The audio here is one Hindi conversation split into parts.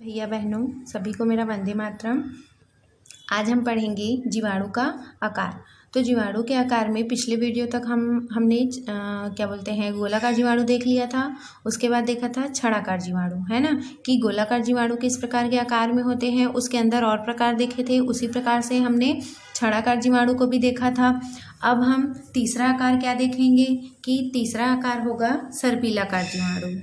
भैया बहनों सभी को मेरा वंदे मातरम। आज हम पढ़ेंगे जीवाणु का आकार। तो जीवाणु के आकार में पिछले वीडियो तक हमने क्या बोलते हैं गोलाकार जीवाणु देख लिया था। उसके बाद देखा था छड़ाकार जीवाणु, है ना, कि गोलाकार जीवाणु किस प्रकार के आकार में होते हैं, उसके अंदर और प्रकार देखे थे। उसी प्रकार से हमने छड़ाकार जीवाणु को भी देखा था। अब हम तीसरा आकार क्या देखेंगे कि तीसरा आकार होगा सर्पिलाकार जीवाणु।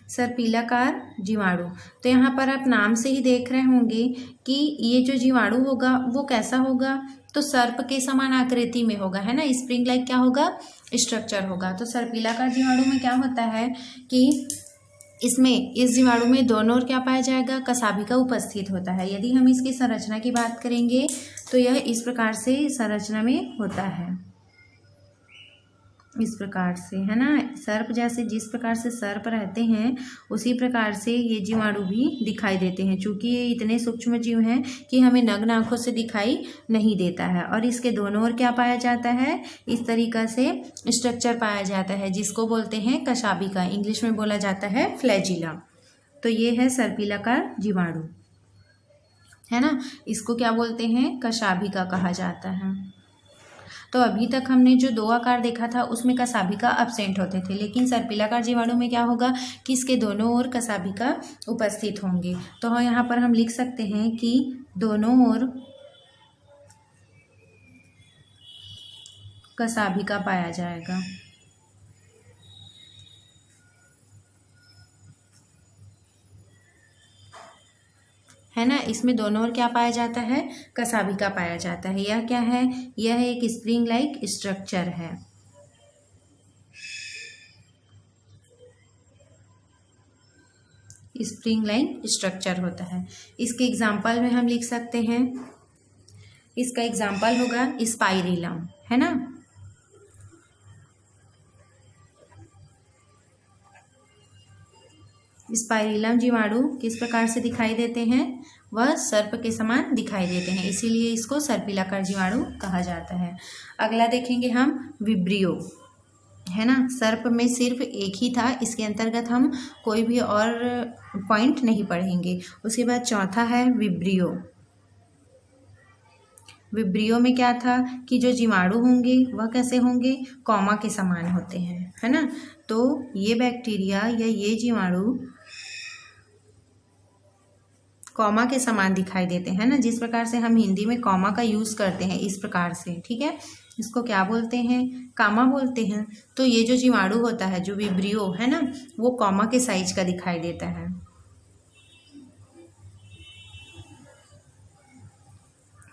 सर्पिलाकार जीवाणु। तो यहाँ पर आप नाम से ही देख रहे होंगे कि ये जो जीवाणु होगा वो कैसा होगा, तो सर्प के समान आकृति में होगा, है ना। स्प्रिंग लाइक क्या होगा, स्ट्रक्चर होगा। तो सर्पिलाकार जीवाणु में क्या होता है कि इस जीवाणु में दोनों ओर क्या पाया जाएगा, कसाभिका उपस्थित होता है। यदि हम इसकी संरचना की बात करेंगे तो यह इस प्रकार से संरचना में होता है, इस प्रकार से, है ना। सर्प जैसे जिस प्रकार से सर्प रहते हैं उसी प्रकार से ये जीवाणु भी दिखाई देते हैं। चूंकि ये इतने सूक्ष्म जीव हैं कि हमें नग्न आंखों से दिखाई नहीं देता है। और इसके दोनों ओर क्या पाया जाता है, इस तरीका से स्ट्रक्चर पाया जाता है जिसको बोलते हैं कशाभिका, इंग्लिश में बोला जाता है फ्लैजिला। तो ये है सर्पिलाकार जीवाणु, है ना। इसको क्या बोलते हैं, कशाभिका कहा जाता है। तो अभी तक हमने जो दो आकार देखा था उसमें कसाभिका अब्सेंट होते थे, लेकिन सर्पिलाकार जीवाणु में क्या होगा कि इसके दोनों ओर कसाभिका उपस्थित होंगे। तो यहाँ पर हम लिख सकते हैं कि दोनों ओर कसाभिका पाया जाएगा, है ना। इसमें दोनों ओर क्या पाया जाता है, कसाभिका पाया जाता है। यह क्या है, यह एक स्प्रिंग लाइक स्ट्रक्चर है। स्प्रिंग लाइक स्ट्रक्चर होता है। इसके एग्जाम्पल में हम लिख सकते हैं, इसका एग्जाम्पल होगा स्पाइरिलम, है ना। स्पाइरिलम जीवाणु किस प्रकार से दिखाई देते हैं, वह सर्प के समान दिखाई देते हैं, इसीलिए इसको सर्पिलाकार जीवाणु कहा जाता है। अगला देखेंगे हम विब्रियो, है ना। सर्प में सिर्फ एक ही था, इसके अंतर्गत हम कोई भी और पॉइंट नहीं पढ़ेंगे। उसके बाद चौथा है विब्रियो। विब्रियो में क्या था कि जो जीवाणु होंगे वह कैसे होंगे, कॉमा के समान होते हैं, है ना। तो ये बैक्टीरिया या ये जीवाणु कॉमा के समान दिखाई देते हैं ना, जिस प्रकार से हम हिंदी में कॉमा का यूज़ करते हैं इस प्रकार से, ठीक है। इसको क्या बोलते हैं, कामा बोलते हैं। तो ये जो जीवाणु होता है, जो विब्रियो है ना, वो कॉमा के साइज का दिखाई देता है।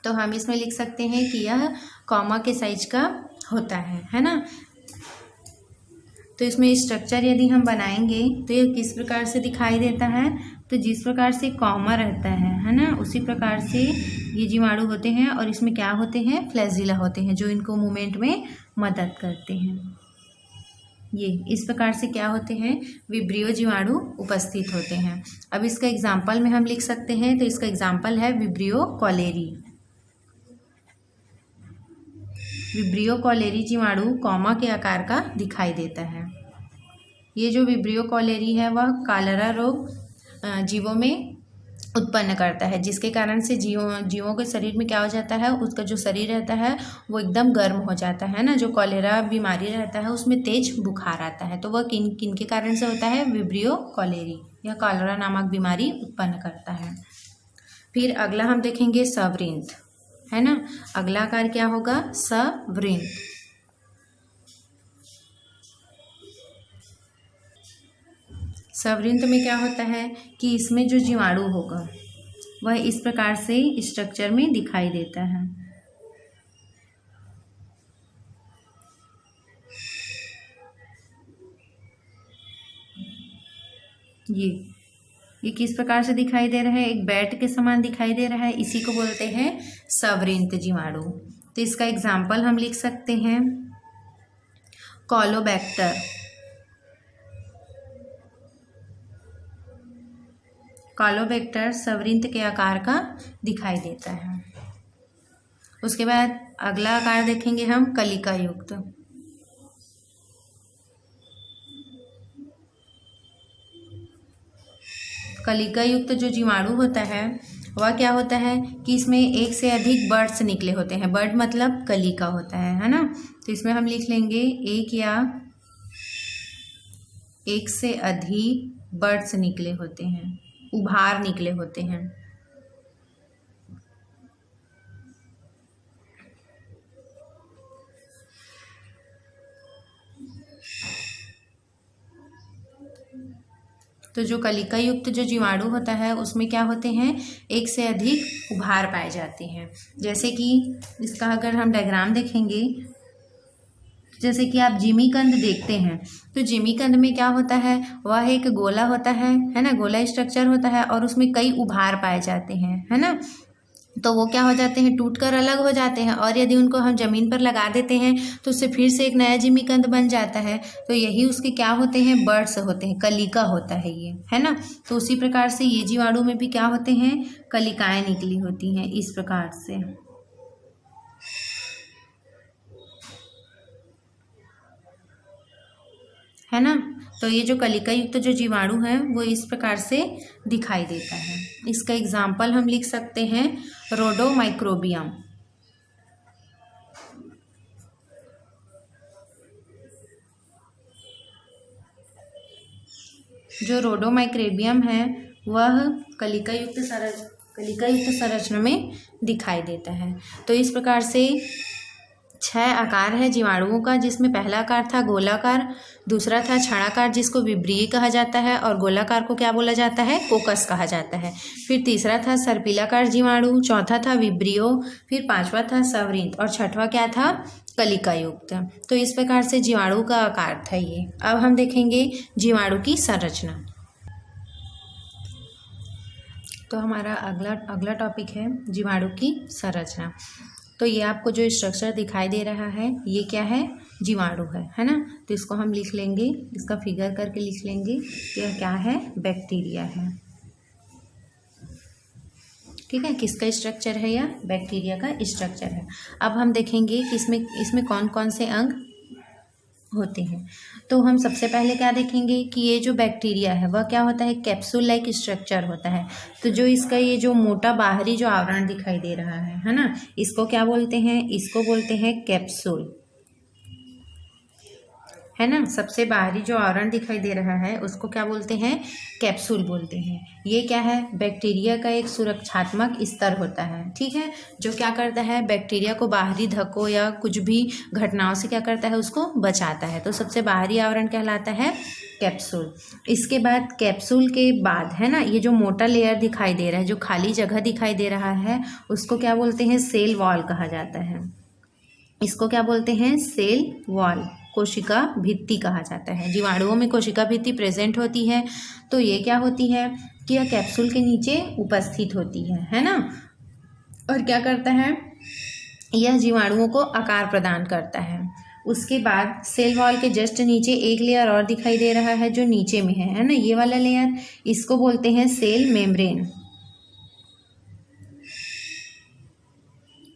तो हम इसमें लिख सकते हैं कि यह कॉमा के साइज का होता है ना। तो इसमें स्ट्रक्चर यदि हम बनाएंगे तो ये किस प्रकार से दिखाई देता है, तो जिस प्रकार से कॉमा रहता है ना, उसी प्रकार से ये जीवाणु होते हैं। और इसमें क्या होते हैं, फ्लैजिला होते हैं, जो इनको मूवमेंट में मदद करते हैं। ये इस प्रकार से क्या होते हैं, विब्रियो जीवाणु उपस्थित होते हैं। अब इसका एग्जाम्पल में हम लिख सकते हैं, तो इसका एग्जाम्पल है विब्रियो कॉलेरी। विब्रियो कॉलेरी जीवाणु कॉमा के आकार का दिखाई देता है। ये जो विब्रियो कॉलेरी है वह कॉलेरा रोग जीवों में उत्पन्न करता है, जिसके कारण से जीवों के शरीर में क्या हो जाता है, उसका जो शरीर रहता है वो एकदम गर्म हो जाता है ना। जो कॉलेरा बीमारी रहता है उसमें तेज बुखार आता है, तो वह किन किन के कारण से होता है, विब्रियो कॉलेरी, यह कॉलेरा नामक बीमारी उत्पन्न करता है। फिर अगला हम देखेंगे सवृंत, है ना। अगला आकार क्या होगा, सवृंत। सवृंत में क्या होता है कि इसमें जो जीवाणु होगा वह इस प्रकार से स्ट्रक्चर में दिखाई देता है। ये किस प्रकार से दिखाई दे रहा है, एक बैट के समान दिखाई दे रहा है, इसी को बोलते हैं सवृंत जीवाणु। तो इसका एग्जाम्पल हम लिख सकते हैं कॉलोबैक्टर। कॉलोबैक्टर सवृंत के आकार का दिखाई देता है। उसके बाद अगला आकार देखेंगे हम कलिका युक्त। कलिका युक्त जो जीवाणु होता है वह क्या होता है कि इसमें एक से अधिक बर्ड्स निकले होते हैं। बर्ड मतलब कलिका होता है ना। तो इसमें हम लिख लेंगे एक या एक से अधिक बर्ड्स निकले होते हैं, उभार निकले होते हैं। तो जो कलिका युक्त जो जीवाणु होता है उसमें क्या होते हैं, एक से अधिक उभार पाए जाते हैं। जैसे कि इसका अगर हम डायग्राम देखेंगे, जैसे कि आप जिमीकंद देखते हैं तो जिमीकंद में क्या होता है, वह एक गोला होता है ना, गोला स्ट्रक्चर होता है और उसमें कई उभार पाए जाते हैं, है ना। तो वो क्या हो जाते हैं, टूटकर अलग हो जाते हैं और यदि उनको हम ज़मीन पर लगा देते हैं तो उससे फिर से एक नया जिमीकंद बन जाता है। तो यही उसके क्या होते हैं, बर्ड्स होते हैं, कलिका होता है ये, है ना। तो उसी प्रकार से ये जीवाणु में भी क्या होते हैं, कलिकाएं निकली होती हैं इस प्रकार से, है ना। तो ये जो कलिका युक्त जो जीवाणु है वो इस प्रकार से दिखाई देता है। इसका एग्जाम्पल हम लिख सकते हैं रोडोमाइक्रोबियम। जो रोडोमाइक्रोबियम है वह कलिका युक्त संरचना में दिखाई देता है। तो इस प्रकार से 6 आकार है जीवाणुओं का, जिसमें पहला आकार था गोलाकार, दूसरा था छड़ाकार जिसको विब्रिय कहा जाता है और गोलाकार को क्या बोला जाता है, कोकस कहा जाता है। फिर तीसरा था सर्पिलाकार जीवाणु, चौथा था विब्रियो, फिर पांचवा था सवृंत और छठवां क्या था, कलिका युक्त। तो इस प्रकार से जीवाणु का आकार था ये। अब हम देखेंगे जीवाणु की संरचना। तो हमारा अगला टॉपिक है जीवाणु की संरचना। तो ये आपको जो स्ट्रक्चर दिखाई दे रहा है ये क्या है, जीवाणु है ना। तो इसको हम लिख लेंगे, इसका फिगर करके लिख लेंगे, यह क्या है, बैक्टीरिया है। ठीक है, किसका स्ट्रक्चर है, यह बैक्टीरिया का स्ट्रक्चर है। अब हम देखेंगे कि इसमें कौन कौन से अंग होते हैं। तो हम सबसे पहले क्या देखेंगे कि ये जो बैक्टीरिया है वह क्या होता है, कैप्सूल लाइक स्ट्रक्चर होता है। तो जो इसका ये जो मोटा बाहरी जो आवरण दिखाई दे रहा है ना, इसको क्या बोलते हैं, इसको बोलते हैं कैप्सूल, है ना। सबसे बाहरी जो आवरण दिखाई दे रहा है उसको क्या बोलते हैं, कैप्सूल बोलते हैं। ये क्या है, बैक्टीरिया का एक सुरक्षात्मक स्तर होता है। ठीक है, जो क्या करता है, बैक्टीरिया को बाहरी धक्कों या कुछ भी घटनाओं से क्या करता है, उसको बचाता है। तो सबसे बाहरी आवरण कहलाता है कैप्सूल। इसके बाद कैप्सूल के बाद है ना, ये जो मोटा लेयर दिखाई दे रहा है, जो खाली जगह दिखाई दे रहा है, उसको क्या बोलते हैं, सेल वॉल कहा जाता है। इसको क्या बोलते हैं, सेल वॉल, कोशिका भित्ति कहा जाता है। जीवाणुओं में कोशिका भित्ति प्रेजेंट होती है। तो ये क्या होती है कि यह कैप्सूल के नीचे उपस्थित होती है ना। और क्या करता है, यह जीवाणुओं को आकार प्रदान करता है। उसके बाद सेल वॉल के जस्ट नीचे एक लेयर और दिखाई दे रहा है जो नीचे में है ना, ये वाला लेयर, इसको बोलते हैं सेल मेम्ब्रेन।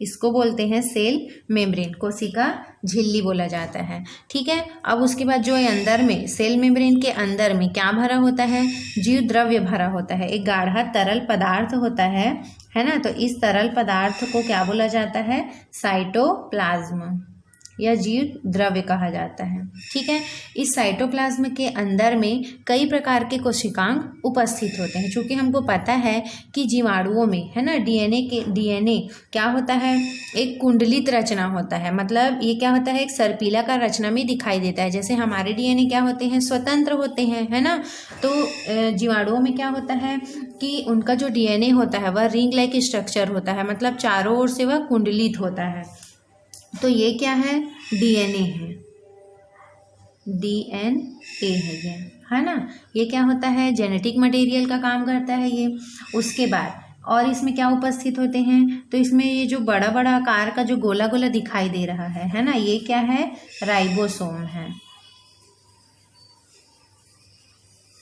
इसको बोलते हैं सेल मेम्ब्रेन, कोशिका झिल्ली बोला जाता है। ठीक है, अब उसके बाद जो अंदर में सेल मेम्ब्रेन के अंदर में क्या भरा होता है, जीव द्रव्य भरा होता है, एक गाढ़ा तरल पदार्थ होता है ना। तो इस तरल पदार्थ को क्या बोला जाता है, साइटोप्लाज्म या जीव द्रव्य कहा जाता है। ठीक है, इस साइटोप्लाज्म के अंदर में कई प्रकार के कोशिकांग उपस्थित होते हैं। क्योंकि हमको पता है कि जीवाणुओं में है ना, डीएनए क्या होता है, एक कुंडलित रचना होता है। मतलब ये क्या होता है, एक सर्पिलाकार रचना में दिखाई देता है। जैसे हमारे डीएनए क्या होते हैं, स्वतंत्र होते हैं, है ना। तो जीवाणुओं में क्या होता है कि उनका जो डीएनए होता है वह रिंग लाइक स्ट्रक्चर होता है, मतलब चारों ओर से वह कुंडलित होता है। तो ये क्या है, डीएनए है, डीएनए है ये, है ना। ये क्या होता है, जेनेटिक मटेरियल का काम करता है ये। उसके बाद और इसमें क्या उपस्थित होते हैं, तो इसमें ये जो बड़ा बड़ा आकार का जो गोला गोला दिखाई दे रहा है ना, ये क्या है, राइबोसोम है,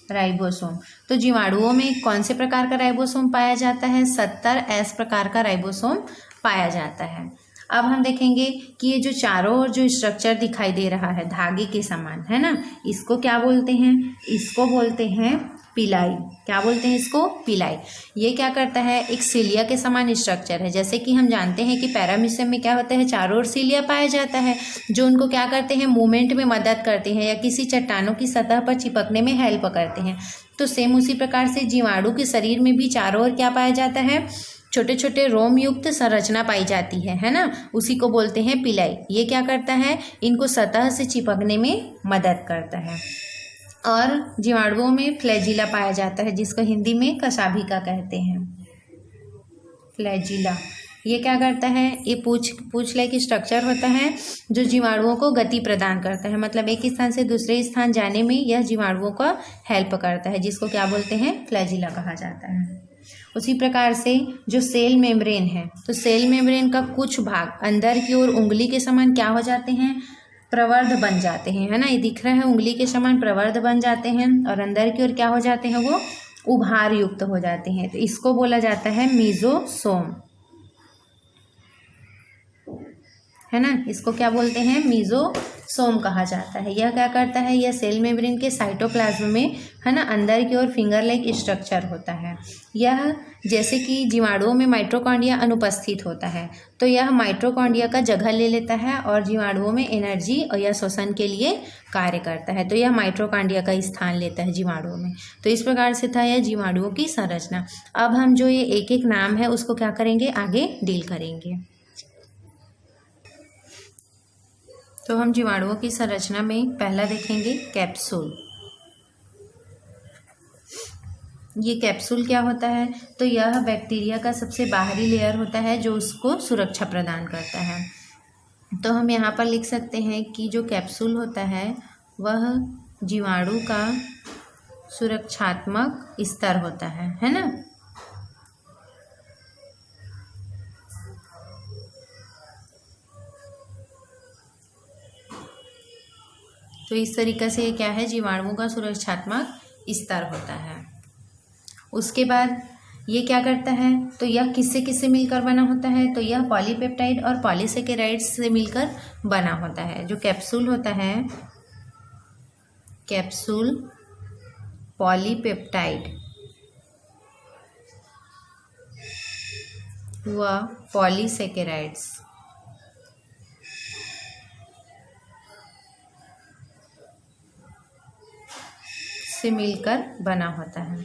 राइबोसोम। तो जीवाणुओं में कौन से प्रकार का राइबोसोम पाया जाता है, 70S प्रकार का राइबोसोम पाया जाता है। अब हम देखेंगे कि ये जो चारों ओर जो स्ट्रक्चर दिखाई दे रहा है धागे के समान, है ना, इसको क्या बोलते हैं, इसको बोलते हैं पिलाई। क्या बोलते हैं इसको? पिलाई। ये क्या करता है? एक सिलिया के समान स्ट्रक्चर है। जैसे कि हम जानते हैं कि पैरामीशियम में क्या होता है, चारों ओर सिलिया पाया जाता है, जो उनको क्या करते हैं, मूवमेंट में मदद करते हैं या किसी चट्टानों की सतह पर चिपकने में हेल्प करते हैं। तो सेम उसी प्रकार से जीवाणु के शरीर में भी चारों ओर क्या पाया जाता है, छोटे छोटे रोम युक्त संरचना पाई जाती है ना, उसी को बोलते हैं पिलाई। ये क्या करता है, इनको सतह से चिपकने में मदद करता है। और जीवाणुओं में फ्लैजिला पाया जाता है, जिसको हिंदी में कशाभिका कहते हैं। फ्लैजिला ये क्या करता है, ये पूंछ लाइक स्ट्रक्चर होता है जो जीवाणुओं को गति प्रदान करता है। मतलब एक स्थान से दूसरे स्थान जाने में यह जीवाणुओं का हेल्प करता है, जिसको क्या बोलते हैं, फ्लैजिला कहा जाता है। उसी प्रकार से जो सेल मेम्ब्रेन है, तो सेल मेम्ब्रेन का कुछ भाग अंदर की ओर उंगली के समान क्या हो जाते हैं, प्रवर्ध बन जाते हैं, है ना। ये दिख रहा है, उंगली के समान प्रवर्ध बन जाते हैं और अंदर की ओर क्या हो जाते हैं, वो उभार युक्त हो जाते हैं। तो इसको बोला जाता है मीजोसोम, है ना। इसको क्या बोलते हैं, मीजोसोम कहा जाता है। यह क्या करता है, यह सेल मेम्ब्रेन के साइटोप्लाज्म में, है ना, अंदर की ओर फिंगर लाइक स्ट्रक्चर होता है। यह जैसे कि जीवाणुओं में माइटोकॉन्ड्रिया अनुपस्थित होता है, तो यह माइटोकॉन्ड्रिया का जगह ले लेता है और जीवाणुओं में एनर्जी और या श्वसन के लिए कार्य करता है। तो यह माइटोकॉन्ड्रिया का स्थान लेता है जीवाणुओं में। तो इस प्रकार से था यह जीवाणुओं की संरचना। अब हम जो ये एक एक नाम है उसको क्या करेंगे, आगे डील करेंगे। तो हम जीवाणुओं की संरचना में पहला देखेंगे कैप्सूल। ये कैप्सूल क्या होता है, तो यह बैक्टीरिया का सबसे बाहरी लेयर होता है जो उसको सुरक्षा प्रदान करता है। तो हम यहाँ पर लिख सकते हैं कि जो कैप्सूल होता है वह जीवाणु का सुरक्षात्मक स्तर होता है ना। तो इस तरीके से ये क्या है, जीवाणुओं का सुरक्षात्मक स्तर होता है। उसके बाद ये क्या करता है, तो यह किससे किससे मिलकर बना होता है, तो यह पॉलीपेप्टाइड और पॉलीसेकेराइड्स से मिलकर बना होता है। जो कैप्सूल होता है, कैप्सूल पॉलीपेप्टाइड व पॉलीसेकेराइड्स से मिलकर बना होता है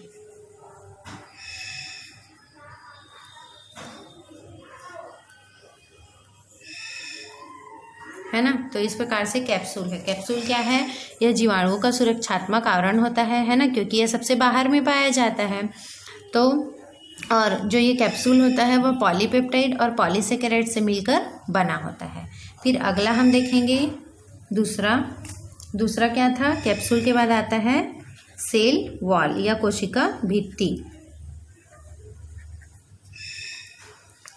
ना। तो इस प्रकार से कैप्सूल है। कैप्सूल क्या है, यह जीवाणुओं का सुरक्षात्मक आवरण होता है ना, क्योंकि यह सबसे बाहर में पाया जाता है। तो और जो ये कैप्सूल होता है वह पॉलीपेप्टाइड और पॉलीसेकेराइड से मिलकर बना होता है। फिर अगला हम देखेंगे दूसरा क्या था, कैप्सूल के बाद आता है सेल वॉल या कोशिका भित्ति।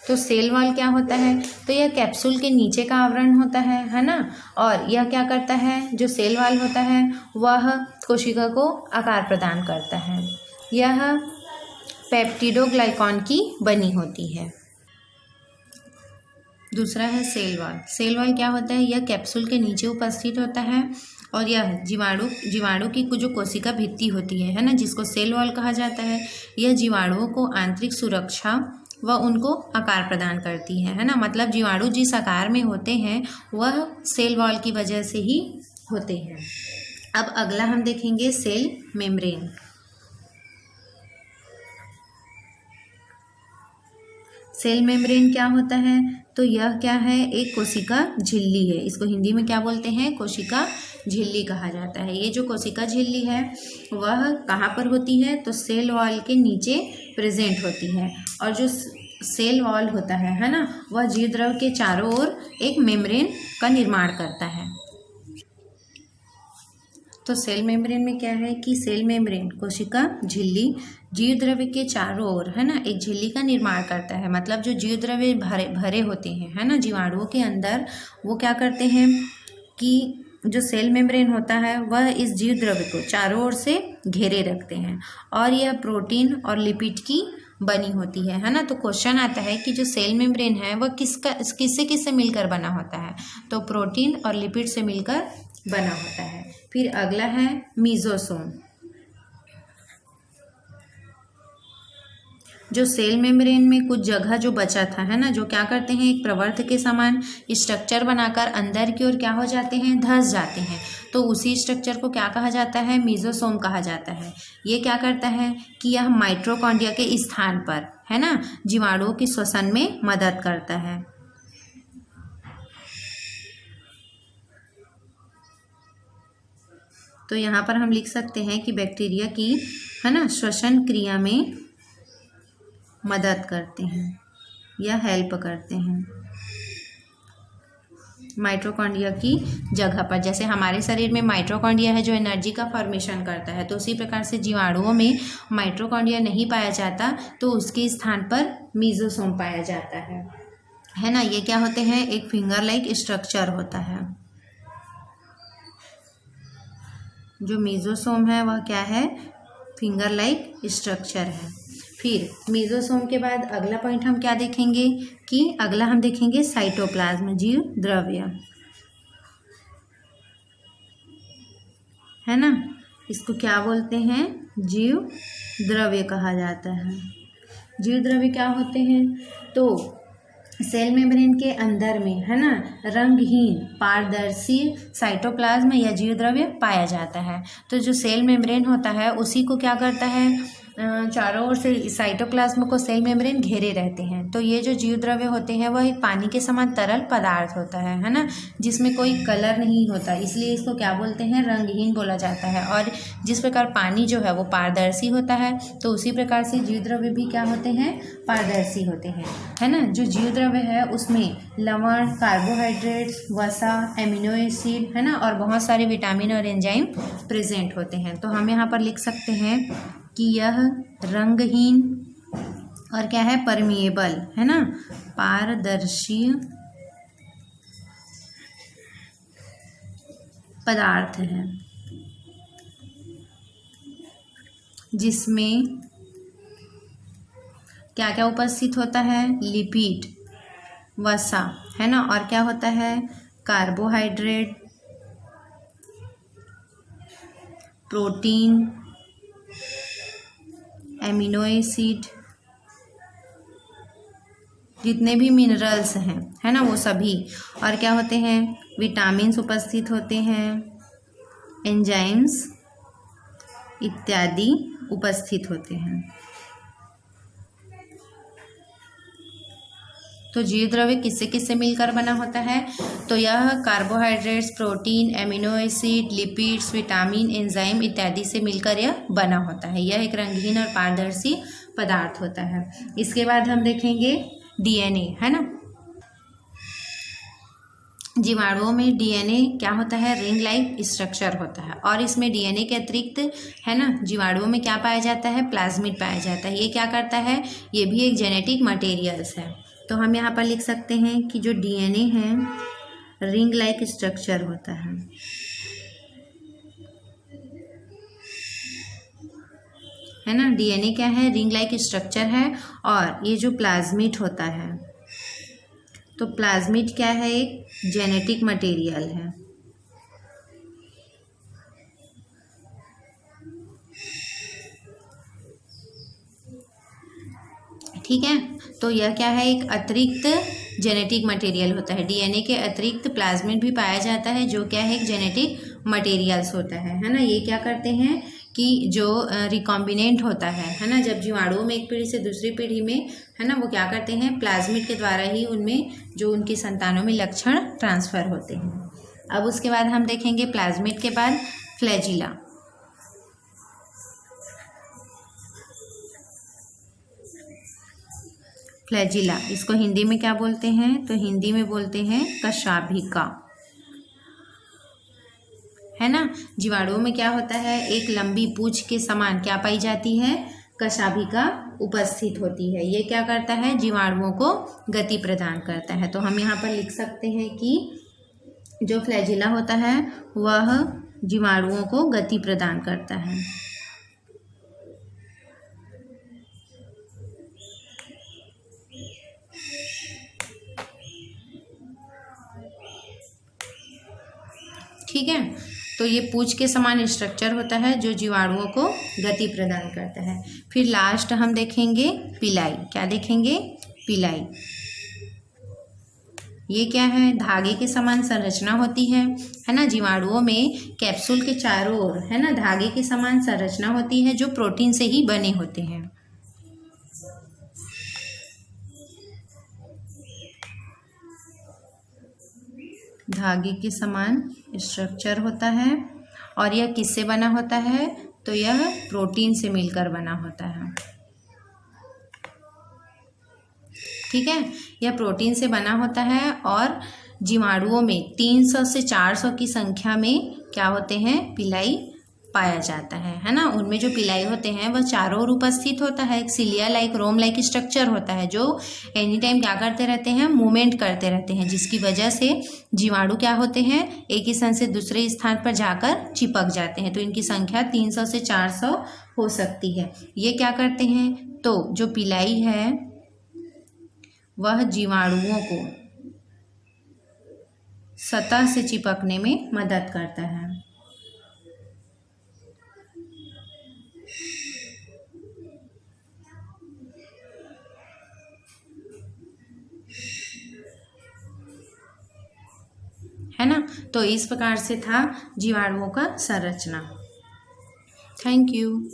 तो सेल वॉल क्या होता है, तो यह कैप्सूल के नीचे का आवरण होता है ना। और यह क्या करता है, जो सेल वॉल होता है वह कोशिका को आकार प्रदान करता है। यह पेप्टिडोग्लाइकॉन की बनी होती है। दूसरा है सेल वॉल। सेल वॉल क्या होता है, यह कैप्सूल के नीचे उपस्थित होता है और यह जीवाणु की जो कोशिका भित्ति होती है ना, जिसको सेल वॉल कहा जाता है, यह जीवाणुओं को आंतरिक सुरक्षा व उनको आकार प्रदान करती है ना। मतलब जीवाणु जिस आकार में होते हैं वह सेल वॉल की वजह से ही होते हैं। अब अगला हम देखेंगे सेल मेम्ब्रेन। सेल मेम्ब्रेन क्या होता है, तो यह क्या है, एक कोशिका झिल्ली है। इसको हिंदी में क्या बोलते हैं, कोशिका झिल्ली कहा जाता है। ये जो कोशिका झिल्ली है वह कहाँ पर होती है, तो सेल वॉल के नीचे प्रेजेंट होती है। और जो सेल वॉल होता है ना, वह जीवद्रव के चारों ओर एक मेम्ब्रेन का निर्माण करता है। तो सेल मेम्ब्रेन में क्या है कि सेल मेम्ब्रेन कोशिका झिल्ली जीवद्रव्य के चारों ओर, है ना, एक झिल्ली का निर्माण करता है। मतलब जो जीवद्रव्य भरे होते हैं, है ना, जीवाणुओं के अंदर, वो क्या करते हैं कि जो सेल मेम्ब्रेन होता है वह इस जीवद्रव्य को चारों ओर से घेरे रखते हैं और यह प्रोटीन और लिपिड की बनी होती है ना। तो क्वेश्चन आता है कि जो सेल मेम्ब्रेन है वह किससे मिलकर बना होता है, तो प्रोटीन और लिपिड से मिलकर बना होता है। फिर अगला है मीजोसोम। जो सेल मेम्ब्रेन में कुछ जगह जो बचा था, है ना, जो क्या करते हैं, एक प्रवर्त के समान स्ट्रक्चर बनाकर अंदर की ओर क्या हो जाते हैं, धंस जाते हैं। तो उसी स्ट्रक्चर को क्या कहा जाता है, मीजोसोम कहा जाता है। ये क्या करता है कि यह माइटोकॉन्ड्रिया के स्थान पर, है ना, जीवाणुओं के श्वसन में मदद करता है। तो यहाँ पर हम लिख सकते हैं कि बैक्टीरिया की, है ना, श्वसन क्रिया में मदद करते हैं या हेल्प करते हैं माइटोकॉन्ड्रिया की जगह पर। जैसे हमारे शरीर में माइटोकॉन्ड्रिया है जो एनर्जी का फॉर्मेशन करता है, तो उसी प्रकार से जीवाणुओं में माइटोकॉन्ड्रिया नहीं पाया जाता, तो उसके स्थान पर मीजोसोम पाया जाता है ना। ये क्या होते हैं, एक फिंगर लाइक स्ट्रक्चर होता है। जो मीजोसोम है वह क्या है, फिंगर लाइक स्ट्रक्चर है। फिर मीजोसोम के बाद अगला पॉइंट हम क्या देखेंगे कि अगला हम देखेंगे साइटोप्लाज्म, जीव द्रव्य, है ना। इसको क्या बोलते हैं, जीव द्रव्य कहा जाता है। जीव द्रव्य क्या होते हैं, तो सेल मेम्ब्रेन के अंदर में, है ना, रंगहीन पारदर्शी साइटोप्लाज्म या जीव द्रव्य पाया जाता है। तो जो सेल मेम्ब्रेन होता है उसी को क्या करता है, चारों ओर से साइटोप्लाज्म को सेल मेम्ब्रेन घेरे रहते हैं। तो ये जो जीव द्रव्य होते हैं वह एक पानी के समान तरल पदार्थ होता है ना, जिसमें कोई कलर नहीं होता, इसलिए इसको क्या बोलते हैं, रंगहीन बोला जाता है। और जिस प्रकार पानी जो है वो पारदर्शी होता है, तो उसी प्रकार से जीव द्रव्य भी क्या होते हैं, पारदर्शी होते हैं, है ना। जो जीव द्रव्य है उसमें लवण, कार्बोहाइड्रेट्स, वसा, एमिनो एसिड, है ना, और बहुत सारे विटामिन और एंजाइम प्रेजेंट होते हैं। तो हम यहाँ पर लिख सकते हैं कि यह रंगहीन और क्या है, परमिएबल, है ना, पारदर्शी पदार्थ है, जिसमें क्या क्या उपस्थित होता है, लिपिड, वसा, है ना, और क्या होता है, कार्बोहाइड्रेट, प्रोटीन, एमिनो एसिड, जितने भी मिनरल्स हैं, है ना, वो सभी, और क्या होते हैं, विटामिन्स उपस्थित होते हैं, एंजाइम्स इत्यादि उपस्थित होते हैं। तो जीव द्रव्य किससे किससे मिलकर बना होता है, तो यह carbohydrates, protein, amino acid, lipids, vitamin, enzyme इत्यादि से मिलकर यह बना होता है। यह एक रंगीन और पारदर्शी पदार्थ होता है। इसके बाद हम देखेंगे डीएनए, है ना। जीवाणुओं में डीएनए क्या होता है, रिंग लाइक स्ट्रक्चर होता है, और इसमें डीएनए के अतिरिक्त, है ना, जीवाणुओं में क्या पाया जाता है, प्लाज्मिड पाया जाता है। ये क्या करता है, ये भी एक जेनेटिक मटेरियल्स है। तो हम यहाँ पर लिख सकते हैं कि जो डीएनए है रिंग लाइक स्ट्रक्चर होता है ना। डीएनए क्या है, रिंग लाइक स्ट्रक्चर है। और ये जो प्लाज्मिड होता है, तो प्लाज्मिड क्या है, एक जेनेटिक मटेरियल है। ठीक है, तो यह क्या है, एक अतिरिक्त जेनेटिक मटेरियल होता है। डीएनए के अतिरिक्त प्लाज्मिड भी पाया जाता है, जो क्या है, एक जेनेटिक मटेरियल्स होता है ना। ये क्या करते हैं कि जो रिकॉम्बिनेंट होता है ना, जब जीवाणुओं में एक पीढ़ी से दूसरी पीढ़ी में, है ना, वो क्या करते हैं, प्लाज्मिड के द्वारा ही उनमें जो उनकी संतानों में लक्षण ट्रांसफर होते हैं। अब उसके बाद हम देखेंगे प्लाज्मिड के बाद फ्लैजिला। फ्लैजिला, इसको हिंदी में क्या बोलते हैं, तो हिंदी में बोलते हैं कशाभिका, है ना। जीवाणुओं में क्या होता है, एक लंबी पूंछ के समान क्या पाई जाती है, कशाभिका उपस्थित होती है। ये क्या करता है, जीवाणुओं को गति प्रदान करता है। तो हम यहाँ पर लिख सकते हैं कि जो फ्लैजिला होता है वह जीवाणुओं को गति प्रदान करता है। ठीक है, तो ये पूंछ के समान स्ट्रक्चर होता है जो जीवाणुओं को गति प्रदान करता है। फिर लास्ट हम देखेंगे पिलाई। क्या देखेंगे? पिलाई। ये क्या है? धागे के समान संरचना होती है ना। जीवाणुओं में कैप्सूल के चारों ओर है ना धागे के समान संरचना होती है जो प्रोटीन से ही बने होते हैं। धागे के समान स्ट्रक्चर होता है और यह किससे बना होता है? तो यह प्रोटीन से मिलकर बना होता है। ठीक है, यह प्रोटीन से बना होता है और जीवाणुओं में 300 से 400 की संख्या में क्या होते हैं? पिलाई पाया जाता है ना। उनमें जो पिलाई होते हैं वह चारों ओर उपस्थित होता है। एक सिलिया लाइक रोम लाइक स्ट्रक्चर होता है जो एनी टाइम क्या करते रहते हैं? मूवमेंट करते रहते हैं, जिसकी वजह से जीवाणु क्या होते हैं? एक ही स्थान से दूसरे स्थान पर जाकर चिपक जाते हैं। तो इनकी संख्या 300 से 400 हो सकती है। ये क्या करते हैं? तो जो पिलाई है वह जीवाणुओं को सतह से चिपकने में मदद करता है। है ना। तो इस प्रकार से था जीवाणुओं का संरचना। Thank you.